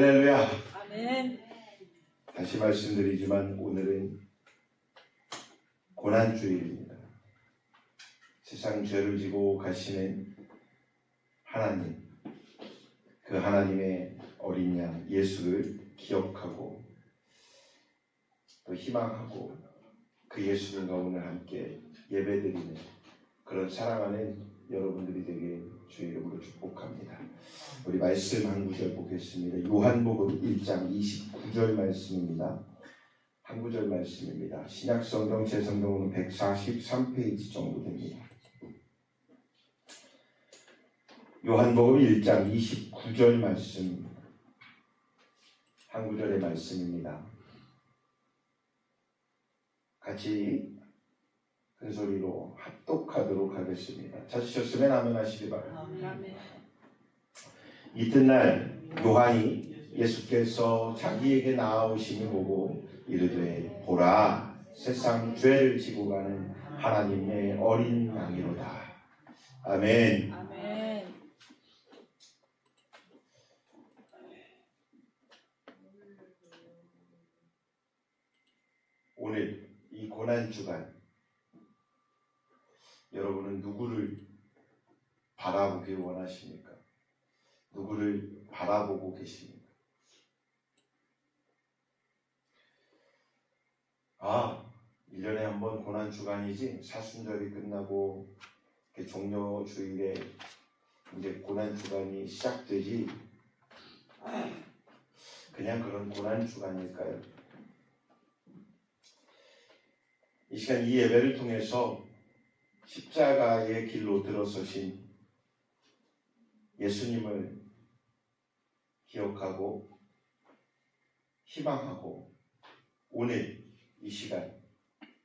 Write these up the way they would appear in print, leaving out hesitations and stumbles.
할렐루야. 아멘. 다시 말씀드리지만 오늘은 고난주일입니다. 세상 죄를 지고 가시는 하나님, 그 하나님의 어린 양 예수를 기억하고 또 희망하고 그 예수님과 오늘 함께 예배드리는 그런 사랑하는 여러분들이 되게 주의 이름으로 축복합니다. 우리 말씀 한 구절 보겠습니다. 요한복음 1장 29절 말씀입니다. 한 구절 말씀입니다. 신약성경 제성경은 143페이지 정도 됩니다. 요한복음 1장 29절 말씀, 한 구절의 말씀입니다. 같이 큰 소리로 합독하도록 하겠습니다. 찾으셨으면 아멘 하시기 바랍니다. 아멘. 이튿날 요한이 예수께서 자기에게 나아오심을 보고 이르되 보라, 세상 죄를 지고 가는 하나님의 어린 양이로다. 아멘. 아멘. 오늘 이 고난주간 여러분은 누구를 바라보길 원하십니까? 누구를 바라보고 계십니까? 1년에 한 번 고난주간이지 사순절이 끝나고 종료주일에 이제 고난주간이 시작되지 그냥 그런 고난주간일까요? 이 시간 이 예배를 통해서 십자가의 길로 들어서신 예수님을 기억하고 희망하고 오늘 이 시간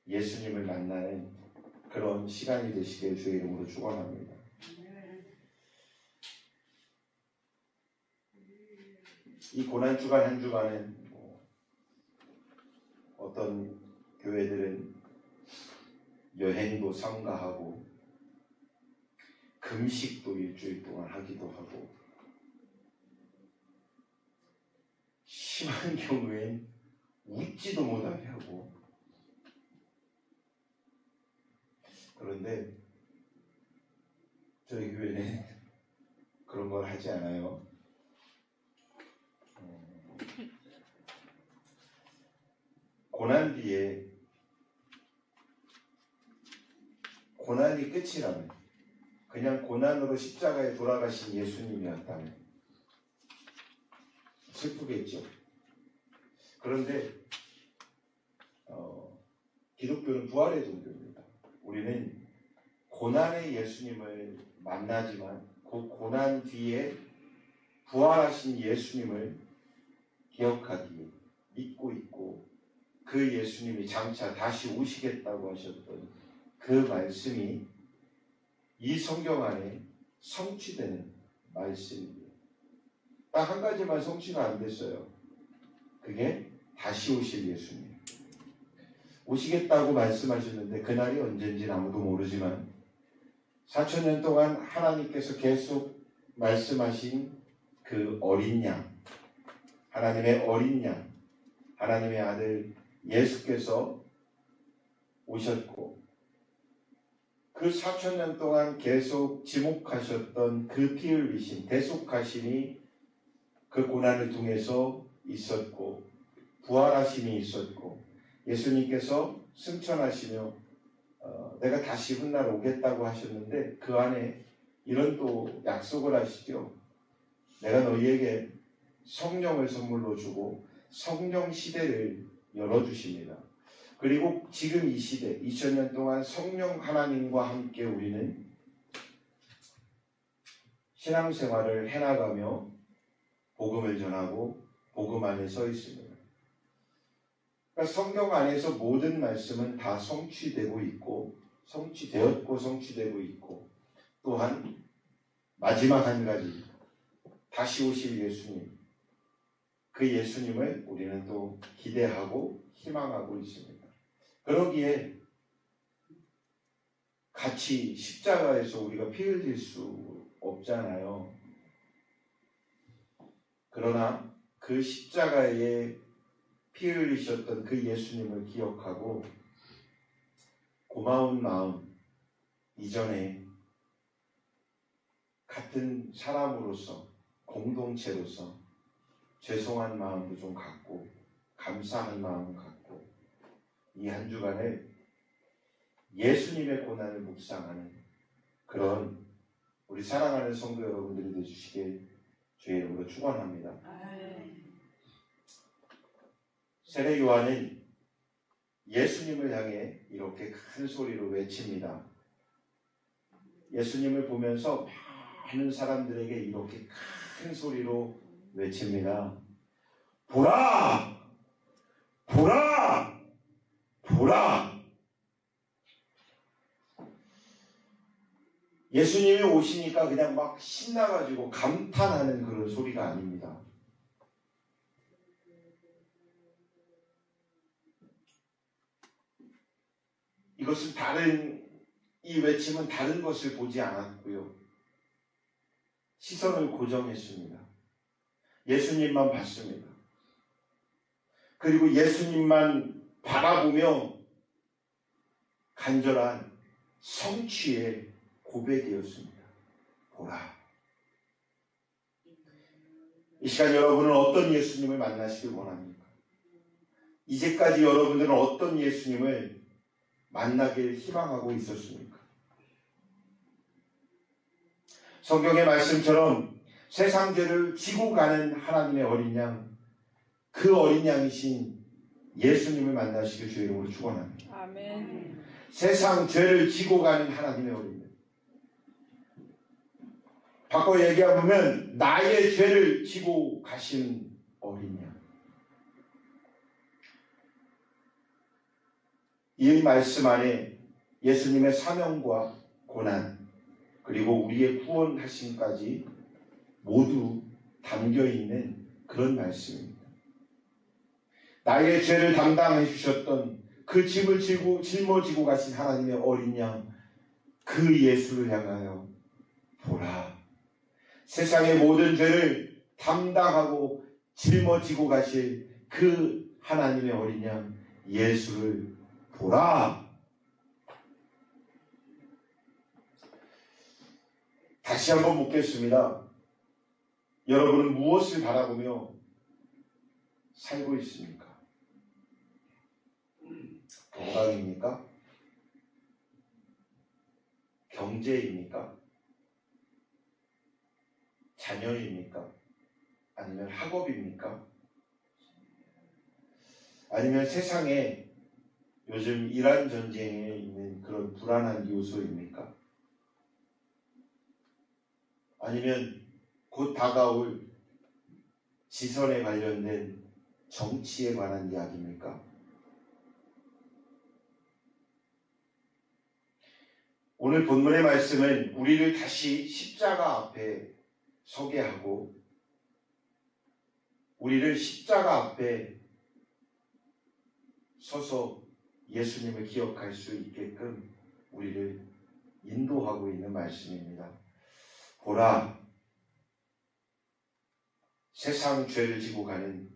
예수님을 만나는 그런 시간이 되시길 주의 이름으로 축원합니다. 이 고난주간 한 주간은 어떤 교회들은 여행도 삼가하고 금식도 일주일 동안 하기도 하고 심한 경우엔 웃지도 못하게 하고 그런데 저희 교회는 그런 걸 하지 않아요. 고난 뒤에 고난이 끝이라면 그냥 고난으로 십자가에 돌아가신 예수님이었다면 슬프겠죠. 그런데 기독교는 부활의 종교입니다. 우리는 고난의 예수님을 만나지만 그 고난 뒤에 부활하신 예수님을 기억하기에 믿고 있고 그 예수님이 장차 다시 오시겠다고 하셨던 그 말씀이 이 성경 안에 성취되는 말씀입니다. 딱 한 가지만 성취가 안 됐어요. 그게 다시 오실 예수님. 오시겠다고 말씀하셨는데 그날이 언젠지 아무도 모르지만 4,000년 동안 하나님께서 계속 말씀하신 그 어린 양, 하나님의 어린 양, 하나님의 아들 예수께서 오셨고 그 4,000년 동안 계속 지목하셨던 그 피 흘리심, 대속하심이 그 고난을 통해서 있었고 부활하심이 있었고 예수님께서 승천하시며 내가 다시 훗날 오겠다고 하셨는데 그 안에 이런 또 약속을 하시죠. 내가 너희에게 성령을 선물로 주고 성령 시대를 열어주십니다. 그리고 지금 이 시대 2000년 동안 성령 하나님과 함께 우리는 신앙생활을 해나가며 복음을 전하고 복음 안에 서 있습니다. 그러니까 성경 안에서 모든 말씀은 다 성취되고 있고 성취되었고 성취되고 있고 또한 마지막 한 가지 다시 오실 예수님, 그 예수님을 우리는 또 기대하고 희망하고 있습니다. 그러기에 같이 십자가에서 우리가 피 흘릴 수 없잖아요. 그러나 그 십자가에 피 흘리셨던 그 예수님을 기억하고 고마운 마음, 이전에 같은 사람으로서 공동체로서 죄송한 마음도 좀 갖고 감사한 마음 갖고 이 한 주간을 예수님의 고난을 묵상하는 그런 우리 사랑하는 성도 여러분들이 되주시길 주의 이름으로 축원합니다. 세례 요한은 예수님을 향해 이렇게 큰 소리로 외칩니다. 예수님을 보면서 많은 사람들에게 이렇게 큰 소리로 외칩니다. 보라! 보라! 보라! 예수님이 오시니까 그냥 막 신나가지고 감탄하는 그런 소리가 아닙니다. 이 외침은 다른 것을 보지 않았고요. 시선을 고정했습니다. 예수님만 봤습니다. 그리고 예수님만 바라보며 간절한 성취의 고백이었습니다. 보라. 이 시간 여러분은 어떤 예수님을 만나시길 원합니까? 이제까지 여러분들은 어떤 예수님을 만나길 희망하고 있었습니까? 성경의 말씀처럼 세상 죄를 지고 가는 하나님의 어린 양, 그 어린 양이신 예수님을 만나시길 주의 이름으로 축원합니다. 아멘. 세상 죄를 지고 가는 하나님의 어린 양. 바꿔 얘기하면 나의 죄를 지고 가신 어린 양. 이 말씀 안에 예수님의 사명과 고난 그리고 우리의 구원하심까지 모두 담겨있는 그런 말씀입니다. 나의 죄를 담당해 주셨던 그 짐을 짊어지고 가신 하나님의 어린 양, 그 예수를 향하여 보라. 세상의 모든 죄를 담당하고 짊어지고 가실 그 하나님의 어린 양 예수를 보라. 다시 한번 묻겠습니다. 여러분은 무엇을 바라보며 살고 있습니까? 건강입니까? 경제입니까? 자녀입니까? 아니면 학업입니까? 아니면 세상에 요즘 이란 전쟁에 있는 그런 불안한 요소입니까? 아니면 곧 다가올 지선에 관련된 정치에 관한 이야기입니까? 오늘 본문의 말씀은 우리를 다시 십자가 앞에 서게 하고 우리를 십자가 앞에 서서 예수님을 기억할 수 있게끔 우리를 인도하고 있는 말씀입니다. 보라, 세상 죄를 지고 가는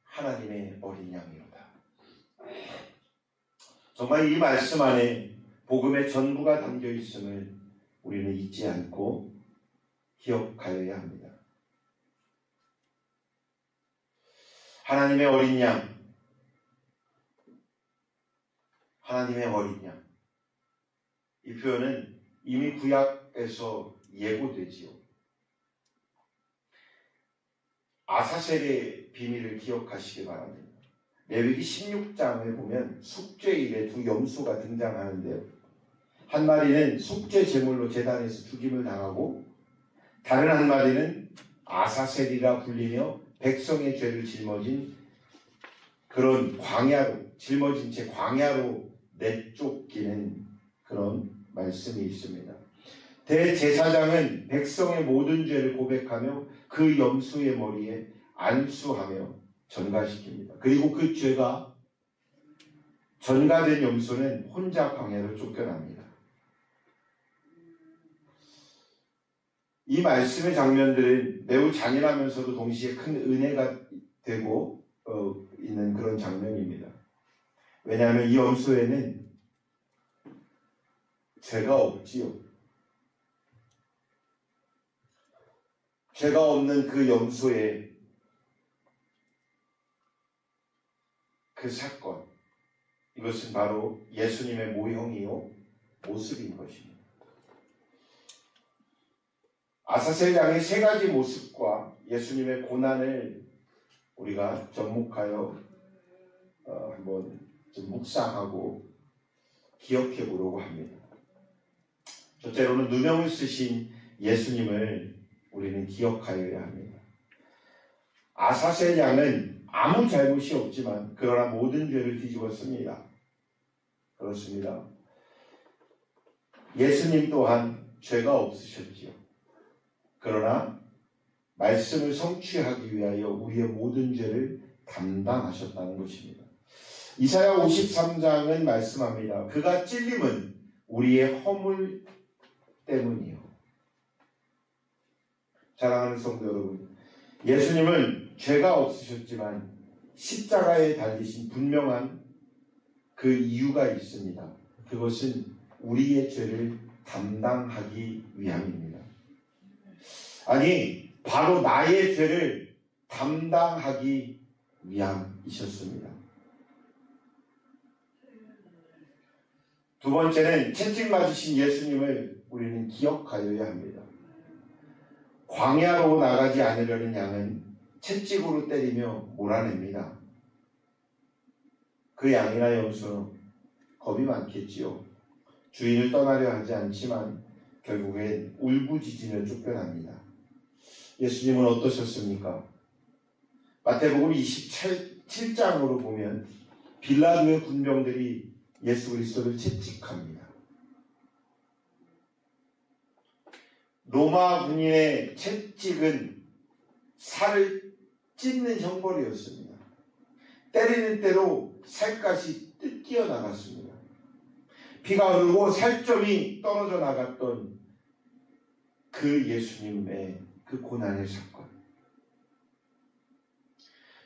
하나님의 어린 양이로다. 정말 이 말씀 안에 복음의 전부가 담겨 있음을 우리는 잊지 않고 기억하여야 합니다. 하나님의 어린 양, 하나님의 어린 양. 이 표현은 이미 구약에서 예고되지요. 아사셀의 비밀을 기억하시기 바랍니다. 레위기 16장을 보면 속죄일에 두 염소가 등장하는데요. 한 마리는 속죄 제물로 제단에서 죽임을 당하고 다른 한 마리는 아사셀이라 불리며 백성의 죄를 짊어진 그런 광야로 짊어진 채 광야로 내쫓기는 그런 말씀이 있습니다. 대제사장은 백성의 모든 죄를 고백하며 그 염소의 머리에 안수하며 전가시킵니다. 그리고 그 죄가 전가된 염소는 혼자 광야로 쫓겨납니다. 이 말씀의 장면들은 매우 잔인하면서도 동시에 큰 은혜가 되고 있는 그런 장면입니다. 왜냐하면 이 염소에는 죄가 없지요. 죄가 없는 그 염소의 그 사건, 이것은 바로 예수님의 모형이요 모습인 것입니다. 아사셀 양의 세 가지 모습과 예수님의 고난을 우리가 접목하여 한번 좀 묵상하고 기억해 보려고 합니다. 첫째로는 누명을 쓰신 예수님을 우리는 기억하여야 합니다. 아사셀 양은 아무 잘못이 없지만 그러나 모든 죄를 뒤집었습니다. 그렇습니다. 예수님 또한 죄가 없으셨지요. 그러나 말씀을 성취하기 위하여 우리의 모든 죄를 담당하셨다는 것입니다. 이사야 53장은 말씀합니다. 그가 찔림은 우리의 허물 때문이요. 사랑하는 성도 여러분, 예수님은 죄가 없으셨지만 십자가에 달리신 분명한 그 이유가 있습니다. 그것은 우리의 죄를 담당하기 위함입니다. 아니, 바로 나의 죄를 담당하기 위함이셨습니다. 두 번째는 채찍 맞으신 예수님을 우리는 기억하여야 합니다. 광야로 나가지 않으려는 양은 채찍으로 때리며 몰아냅니다. 그 양이나 염소는 겁이 많겠지요. 주인을 떠나려 하지 않지만 결국엔 울부짖으며 쫓겨납니다. 예수님은 어떠셨습니까? 마태복음 27장으로 보면 빌라도의 군병들이 예수 그리스도를 채찍합니다. 로마 군인의 채찍은 살을 찢는 형벌이었습니다. 때리는 대로 살갗이 뜯겨 나갔습니다. 피가 흐르고 살점이 떨어져 나갔던 그 예수님의 그 고난의 사건.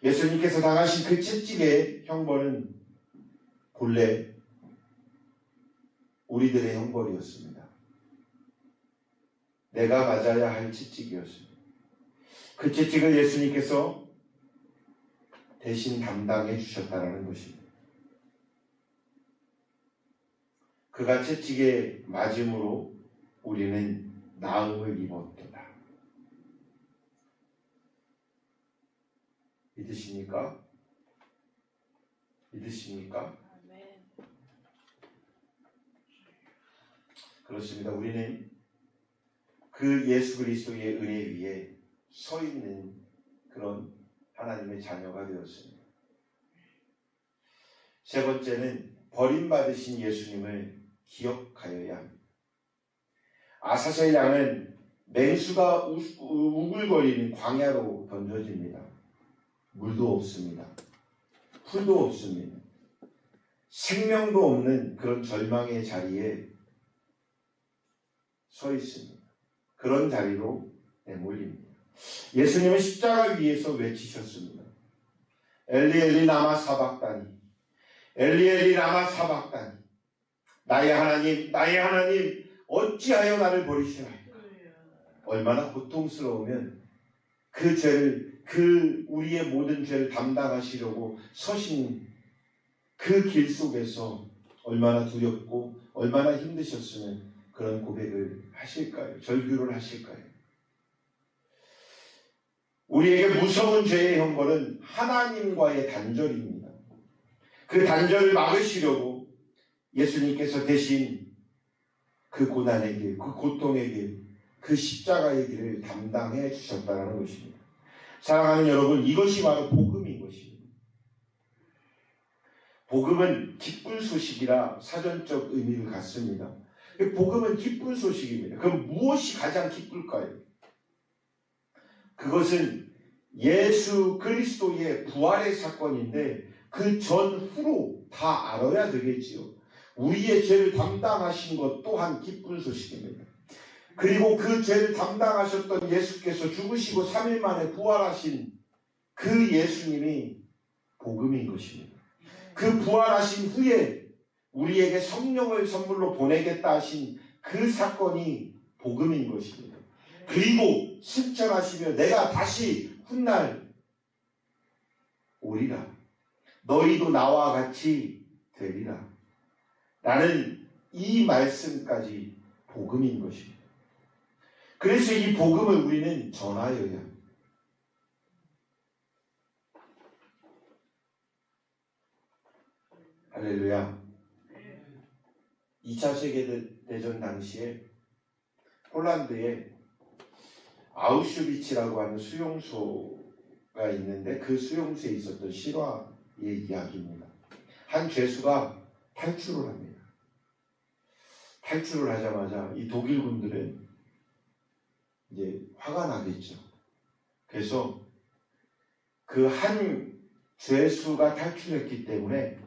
예수님께서 당하신 그 채찍의 형벌은 본래 우리들의 형벌이었습니다. 내가 맞아야 할 채찍이었습니다. 그 채찍을 예수님께서 대신 담당해 주셨다는 것입니다. 그가 채찍에 맞음으로 우리는 나음을 입었도다. 믿으십니까? 믿으십니까? 그렇습니다. 우리는 그 예수 그리스도의 은혜 위에 서 있는 그런 하나님의 자녀가 되었습니다. 세 번째는 버림받으신 예수님을 기억하여야 합니다. 아사셀 양은 맹수가 우글거리는 광야로 던져집니다. 물도 없습니다. 풀도 없습니다. 생명도 없는 그런 절망의 자리에 서 있습니다. 그런 자리로 내몰립니다. 예수님은 십자가 위에서 외치셨습니다. 엘리 엘리 라마 사박다니, 엘리 엘리 라마 사박다니, 나의 하나님 나의 하나님 어찌하여 나를 버리시나이까. 얼마나 고통스러우면 그 죄를, 그 우리의 모든 죄를 담당하시려고 서신 그 길 속에서 얼마나 두렵고 얼마나 힘드셨으면 그런 고백을 하실까요? 절규를 하실까요? 우리에게 무서운 죄의 형벌은 하나님과의 단절입니다. 그 단절을 막으시려고 예수님께서 대신 그 고난의 길, 그 고통의 길, 그 십자가의 길을 담당해 주셨다는 것입니다. 사랑하는 여러분, 이것이 바로 복음인 것입니다. 복음은 기쁜 소식이라 사전적 의미를 갖습니다. 복음은 기쁜 소식입니다. 그럼 무엇이 가장 기쁠까요? 그것은 예수 그리스도의 부활의 사건인데 그 전후로 다 알아야 되겠지요. 우리의 죄를 담당하신 것 또한 기쁜 소식입니다. 그리고 그 죄를 담당하셨던 예수께서 죽으시고 3일 만에 부활하신 그 예수님이 복음인 것입니다. 그 부활하신 후에 우리에게 성령을 선물로 보내겠다 하신 그 사건이 복음인 것입니다. 그리고 승천하시며 내가 다시 훗날 오리라. 너희도 나와 같이 되리라. 라는 이 말씀까지 복음인 것입니다. 그래서 이 복음을 우리는 전하여야 합니다. 할렐루야. 2차 세계대전 당시에 폴란드에 아우슈비츠라고 하는 수용소가 있는데 그 수용소에 있었던 실화의 이야기입니다. 한 죄수가 탈출을 합니다. 탈출을 하자마자 이 독일군들은 이제 화가 나겠죠. 그래서 그 한 죄수가 탈출했기 때문에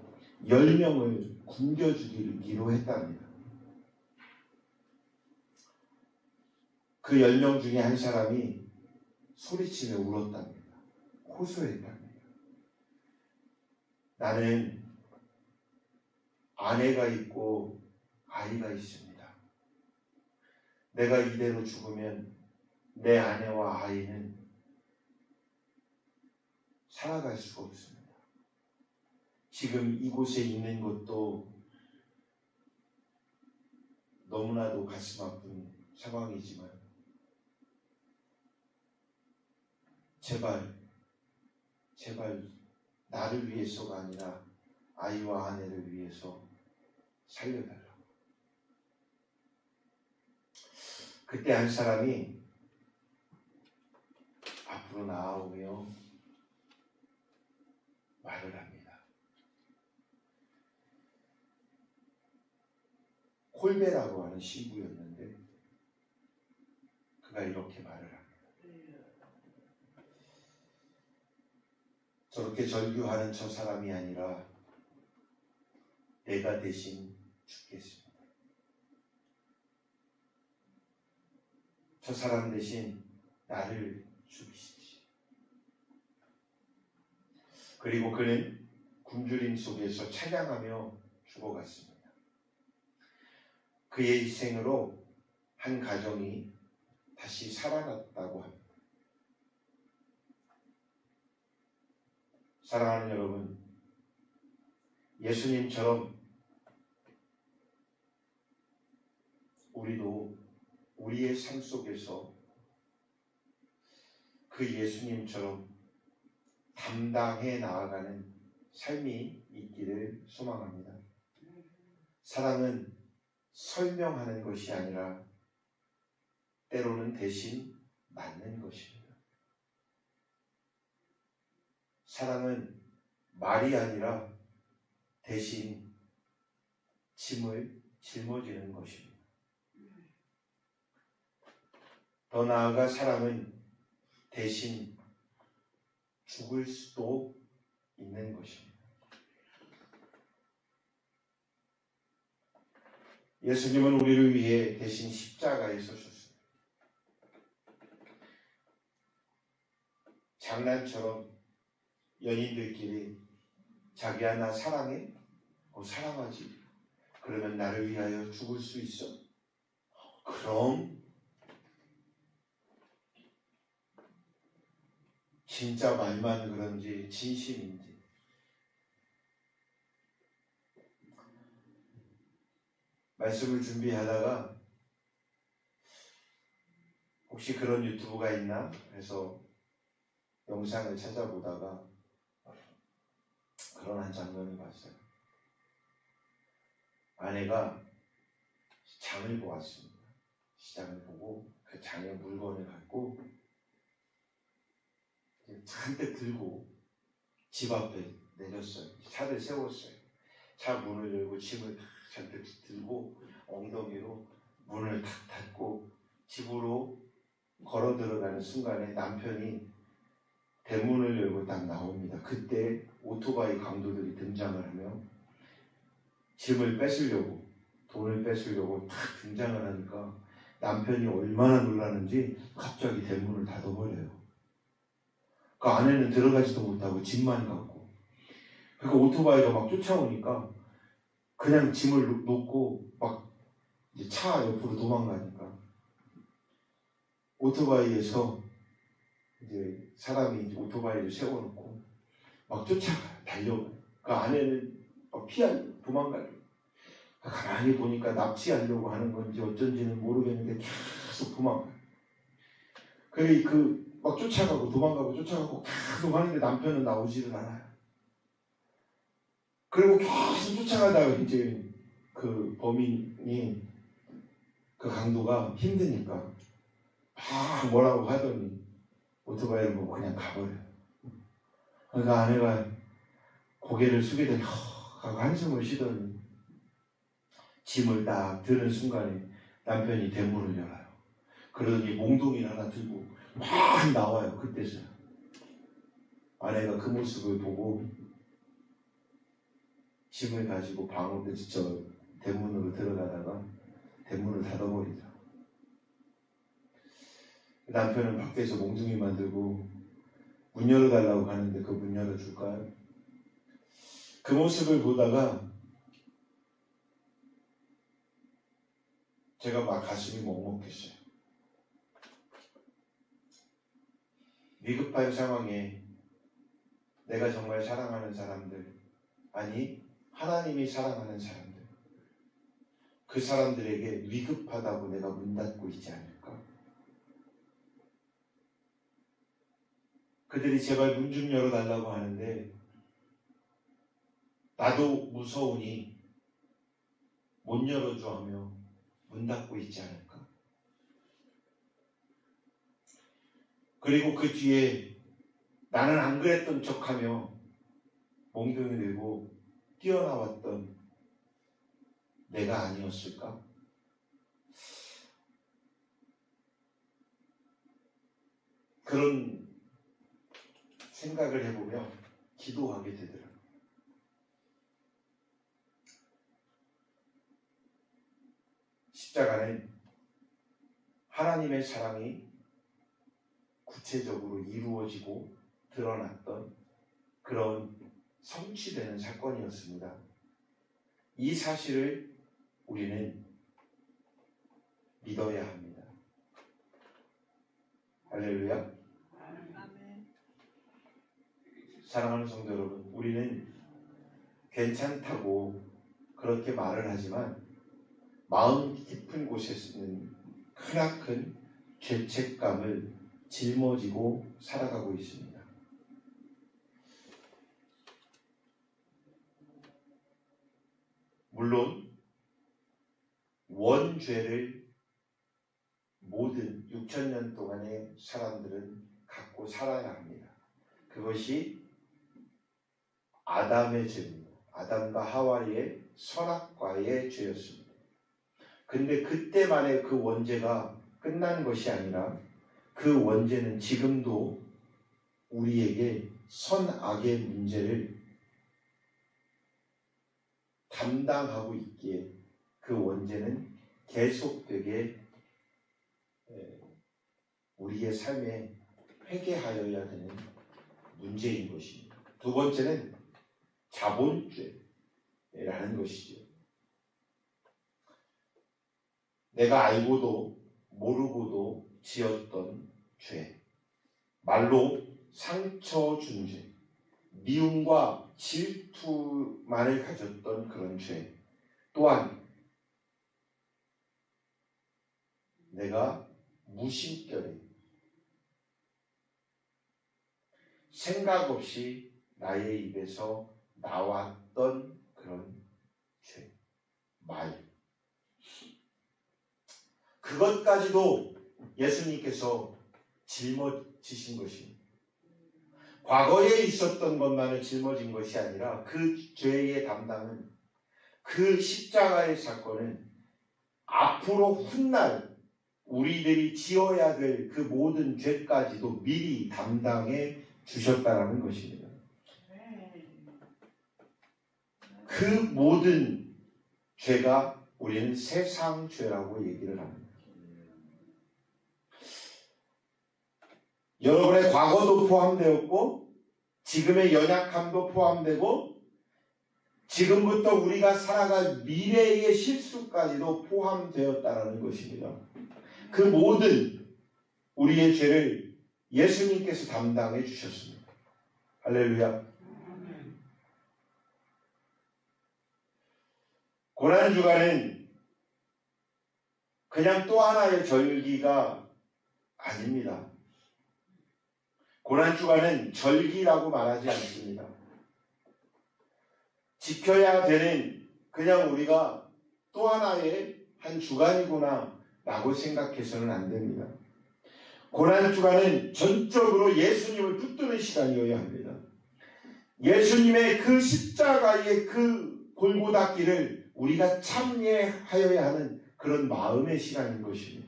10명을 굶겨주기로 했답니다. 그 10명 중에 한 사람이 소리치며 울었답니다. 호소했답니다. 나는 아내가 있고 아이가 있습니다. 내가 이대로 죽으면 내 아내와 아이는 살아갈 수가 없습니다. 지금 이곳에 있는 것도 너무나도 가슴 아픈 상황이지만 제발 나를 위해서가 아니라 아이와 아내를 위해서 살려달라고. 그때 한 사람이 앞으로 나아오며 말을 합니다. 콜베라고 하는 신부였는데 그가 이렇게 말을 합니다. 저렇게 절규하는 저 사람이 아니라 내가 대신 죽겠습니다. 저 사람 대신 나를 죽이십시오. 그리고 그는 굶주림 속에서 찬양하며 죽어갔습니다. 그의 희생으로 한 가정이 다시 살아났다고 합니다. 사랑하는 여러분, 예수님처럼 우리도 우리의 삶 속에서 그 예수님처럼 담당해 나아가는 삶이 있기를 소망합니다. 사랑은 설명하는 것이 아니라 때로는 대신 맞는 것입니다. 사랑은 말이 아니라 대신 짐을 짊어지는 것입니다. 더 나아가 사랑은 대신 죽을 수도 있는 것입니다. 예수님은 우리를 위해 대신 십자가에 서셨습니다. 장난처럼 연인들끼리 자기야 나 사랑해? 사랑하지. 그러면 나를 위하여 죽을 수 있어? 그럼 진짜 말만 그런지 진심인지 말씀을 준비하다가 혹시 그런 유튜브가 있나 해서 영상을 찾아보다가 그런 한 장면을 봤어요. 아내가 장을 보았습니다. 시장을 보고 그 장의 물건을 갖고 잔뜩 들고 집 앞에 내렸어요. 차를 세웠어요. 차 문을 열고 짐을 잔뜩 들고 엉덩이로 문을 탁 닫고 집으로 걸어 들어가는 순간에 남편이 대문을 열고 딱 나옵니다. 그때 오토바이 강도들이 등장을 하며 짐을 뺏으려고 돈을 뺏으려고 탁 등장을 하니까 남편이 얼마나 놀라는지 갑자기 대문을 닫아버려요. 그 안에는 들어가지도 못하고 짐만 갖고. 그러니까 오토바이가 막 쫓아오니까 그냥 짐을 놓고 막 이제 차 옆으로 도망가니까 오토바이에서 이제 사람이 이제 오토바이를 세워놓고 막 쫓아가요. 달려가요. 그 안에는 막 피하려고 도망가려고. 가만히 보니까 납치하려고 하는 건지 어쩐지는 모르겠는데 계속 도망가요. 그래 막 쫓아가고 도망가고 쫓아가고 계속 하는데 남편은 나오지를 않아요. 그리고 계속 쫓아가다가 이제 그 범인이 그 강도가 힘드니까 막 뭐라고 하더니 오토바이를 보고 그냥 가버려요. 그러니까 아내가 고개를 숙이더니 하고 한숨을 쉬더니 짐을 딱 드는 순간에 남편이 대문을 열어요. 그러더니 몽둥이를 하나 들고 막 나와요. 그때서야. 아내가 그 모습을 보고 짐을 가지고 대문으로 들어가다가 대문을 닫아버리죠. 남편은 밖에서 몽둥이만 들고 문 열어달라고 하는데 그 문 열어줄까요? 그 모습을 보다가 제가 막 가슴이 먹먹했어요. 위급한 상황에 내가 정말 사랑하는 사람들, 아니 하나님이 사랑하는 사람들, 그 사람들에게 위급하다고 내가 문 닫고 있지 않을까? 그들이 제발 문 좀 열어달라고 하는데 나도 무서우니 못 열어줘 하며 문 닫고 있지 않을까? 그리고 그 뒤에 나는 안 그랬던 척하며 몽둥이 들고 뛰어나왔던 내가 아니었을까? 그런 생각을 해보며 기도하게 되더라고요. 십자가는 하나님의 사랑이 구체적으로 이루어지고 드러났던 그런 성취되는 사건이었습니다. 이 사실을 우리는 믿어야 합니다. 할렐루야. 사랑하는 성도 여러분, 우리는 괜찮다고 그렇게 말을 하지만 마음 깊은 곳에서는 크나큰 죄책감을 짊어지고 살아가고 있습니다. 물론 원죄를 모든 6,000년 동안의 사람들은 갖고 살아야 합니다. 그것이 아담의 죄입니다. 아담과 하와의 선악과의 죄였습니다. 근데 그때만의 그 원죄가 끝난 것이 아니라 그 원죄는 지금도 우리에게 선악의 문제를 담당하고 있기에 그 원죄는 계속되게 우리의 삶에 회개하여야 되는 문제인 것입니다. 두 번째는 자본죄라는 것이죠. 내가 알고도 모르고도 지었던 죄, 말로 상처 준 죄, 미움과 질투만을 가졌던 그런 죄, 또한 내가 무심결에 생각 없이 나의 입에서 나왔던 그런 죄, 말, 그것까지도 예수님께서 짊어지신 것입니다. 과거에 있었던 것만을 짊어진 것이 아니라 그 죄의 담당은, 그 십자가의 사건은 앞으로 훗날 우리들이 지어야 될 그 모든 죄까지도 미리 담당해 주셨다라는 것입니다. 그 모든 죄가 우리는 세상 죄라고 얘기를 합니다. 여러분의 과거도 포함되었고 지금의 연약함도 포함되고 지금부터 우리가 살아갈 미래의 실수까지도 포함되었다는 것입니다. 그 모든 우리의 죄를 예수님께서 담당해 주셨습니다. 할렐루야. 고난주간은 그냥 또 하나의 절기가 아닙니다. 고난주간은 절기라고 말하지 않습니다. 지켜야 되는 그냥 우리가 또 하나의 한 주간이구나 라고 생각해서는 안 됩니다. 고난주간은 전적으로 예수님을 붙드는 시간이어야 합니다. 예수님의 그 십자가의 그 골고다길을 우리가 참여하여야 하는 그런 마음의 시간인 것입니다.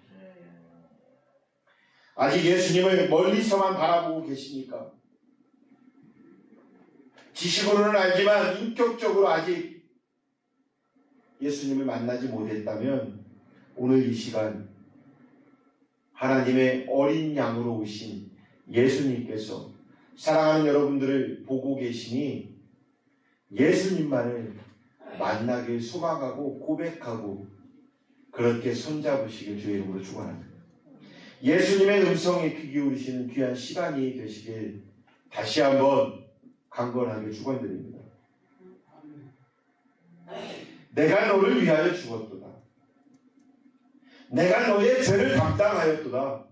아직 예수님을 멀리서만 바라보고 계십니까? 지식으로는 알지만 인격적으로 아직 예수님을 만나지 못했다면 오늘 이 시간 하나님의 어린 양으로 오신 예수님께서 사랑하는 여러분들을 보고 계시니 예수님만을 만나길 소망하고 고백하고 그렇게 손잡으시길 주의 이름으로 축원합니다. 예수님의 음성에 귀 기울이시는 귀한 시간이 되시길 다시 한번 강건하게 축원드립니다. 내가 너를 위하여 죽었도다. 내가 너의 죄를 담당하였도다.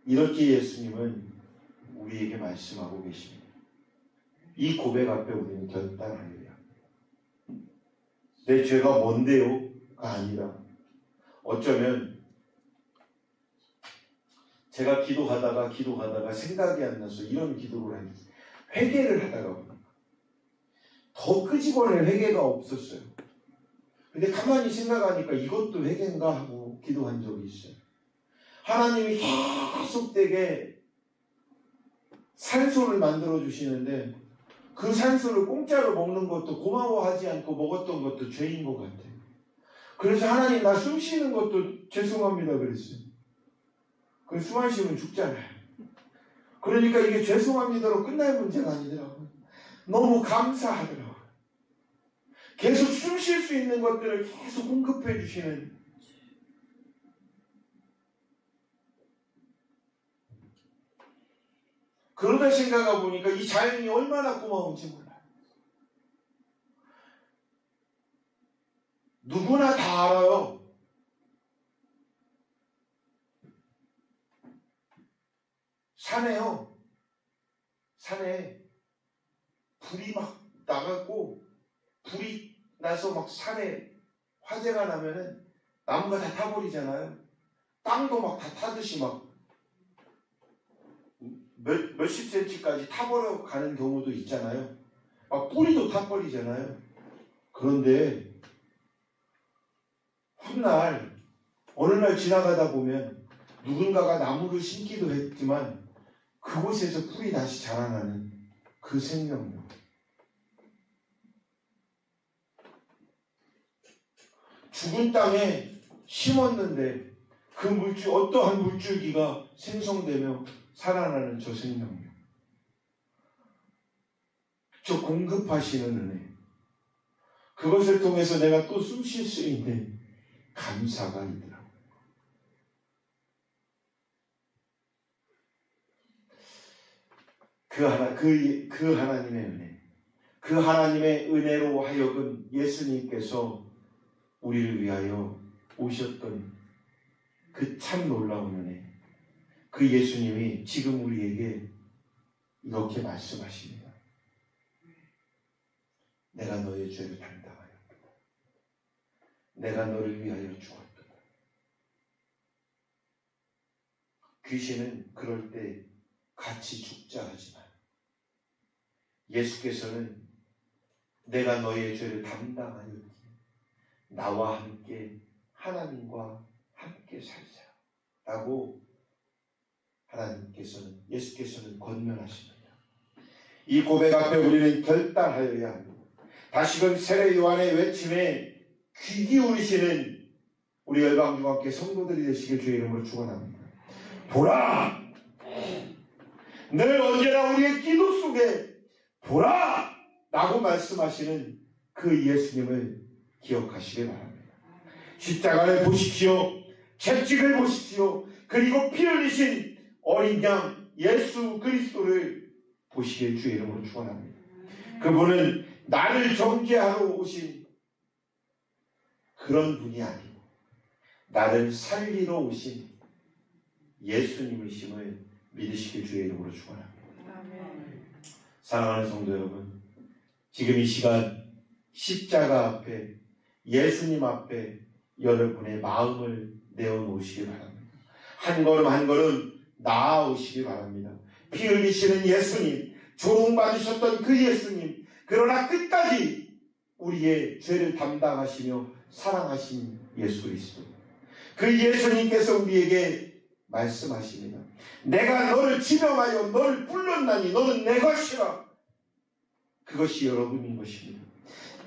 이렇게 예수님은 우리에게 말씀하고 계십니다. 이 고백 앞에 우리는 결단하여야 내 죄가 뭔데요가 아니라 어쩌면 제가 기도하다가 생각이 안 나서 이런 기도를 하니 회개를 하다가 보니까 더 끄집어낼 회개가 없었어요. 근데 가만히 생각하니까 이것도 회개인가 하고 기도한 적이 있어요. 하나님이 계속되게 산소를 만들어 주시는데 그 산소를 공짜로 먹는 것도 고마워하지 않고 먹었던 것도 죄인 것 같아요. 그래서 하나님 나 숨 쉬는 것도 죄송합니다 그랬어요. 그 숨 안 쉬면 죽잖아요. 그러니까 이게 죄송합니다로 끝날 문제가 아니더라고요. 너무 감사하더라고요. 계속 숨 쉴 수 있는 것들을 계속 공급해 주시는 그러다 생각해 보니까 이 자연이 얼마나 고마운지 몰라요. 누구나 다 알아요. 산에 불이 막 나가고 불이 나서 막 산에 화재가 나면은 나무가 다 타버리잖아요. 땅도 막 다 타듯이 막 몇십 센치까지 타버려 가는 경우도 있잖아요. 막 뿌리도 타버리잖아요. 그런데 어느 날 지나가다 보면 누군가가 나무를 심기도 했지만 그곳에서 풀이 다시 자라나는 그 생명력. 죽은 땅에 심었는데 그 어떠한 물줄기가 생성되며 살아나는 저 생명력. 저 공급하시는 은혜. 그것을 통해서 내가 또 숨 쉴 수 있는 감사가 있더라고요. 그 하나님의 은혜. 그 하나님의 은혜로 하여금 예수님께서 우리를 위하여 오셨던 그 참 놀라운 은혜. 그 예수님이 지금 우리에게 이렇게 말씀하십니다. 내가 너의 죄를 담당하였다. 내가 너를 위하여 죽었다. 귀신은 그럴 때 같이 죽자 하지만 예수께서는 내가 너의 죄를 담당하였기 나와 함께 하나님과 함께 살자 라고 예수께서는 권면하십니다. 이 고백 앞에 우리는 결단하여야 합니다. 다시금 세례 요한의 외침에 귀 기울이시는 우리 열방중학교 성도들이 되시길 주의 이름으로 축원합니다. 보라! 늘 언제나 우리의 기도 속에 보라! 라고 말씀하시는 그 예수님을 기억하시길 바랍니다. 십자가를 보십시오. 채찍을 보십시오. 그리고 피 흘리신 어린 양 예수 그리스도를 보시길 주의 이름으로 축원합니다. 그분은 나를 정죄하러 오신 그런 분이 아니고 나를 살리러 오신 예수님이심을 믿으시길 주의 이름으로 축원합니다. 사랑하는 성도 여러분, 지금 이 시간 십자가 앞에 예수님 앞에 여러분의 마음을 내어놓으시기 바랍니다. 한 걸음 한 걸음 나아오시기 바랍니다. 피 흘리시는 예수님, 조롱받으셨던 그 예수님, 그러나 끝까지 우리의 죄를 담당하시며 사랑하신 예수 그리스도, 그 예수님께서 우리에게 말씀하십니다. 내가 너를 지명하여 너를 불렀나니 너는 내 것이라. 그것이 여러분인 것입니다.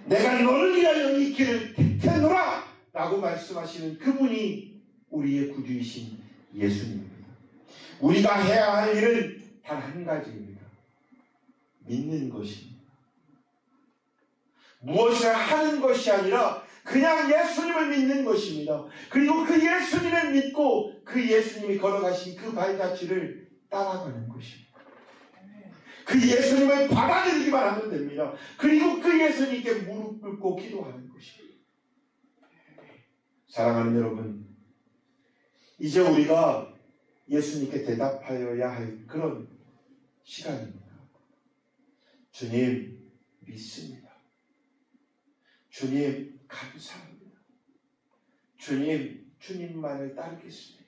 내가 너를 위하여 이 길을 택해노라 라고 말씀하시는 그분이 우리의 구주이신 예수님입니다. 우리가 해야 할 일은 단 한 가지입니다. 믿는 것입니다. 무엇을 하는 것이 아니라 그냥 예수님을 믿는 것입니다. 그리고 그 예수님을 믿고 그 예수님이 걸어가신 그 발자취를 따라가는 것입니다. 그 예수님을 받아들이기만 하면 됩니다. 그리고 그 예수님께 무릎 꿇고 기도하는 것입니다. 사랑하는 여러분, 이제 우리가 예수님께 대답하여야 할 그런 시간입니다. 주님 믿습니다. 주님 감사합니다. 주님만을 따르겠습니다.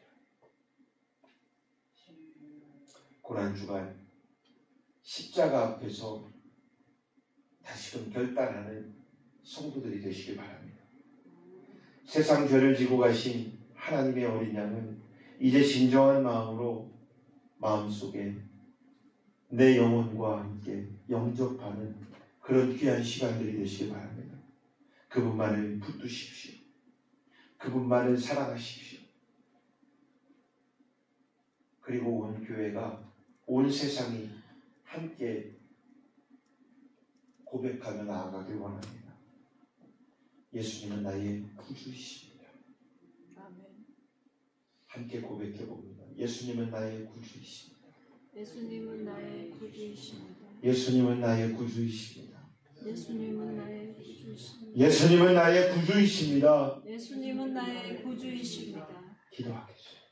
고난주간 십자가 앞에서 다시금 결단하는 성도들이 되시길 바랍니다. 세상 죄를 지고 가신 하나님의 어린 양은 이제 진정한 마음으로 마음속에 내 영혼과 함께 영접하는 그런 귀한 시간들이 되시길 바랍니다. 그분만을 붙드십시오. 그분만을 사랑하십시오. 그리고 온 교회가, 온 세상이 함께 고백하며 나아가길 원합니다. 예수님은 나의 구주이십니다. 함께 고백해봅니다. 예수님은 나의 구주이십니다. 예수님은 나의 구주이십니다. 예수님은 나의 구주이십니다. 예수님은 나의 구주이십니다. 예수님은 나의 구주이십니다. 예수님은 나의 구주이십니다. 기도하겠습니다.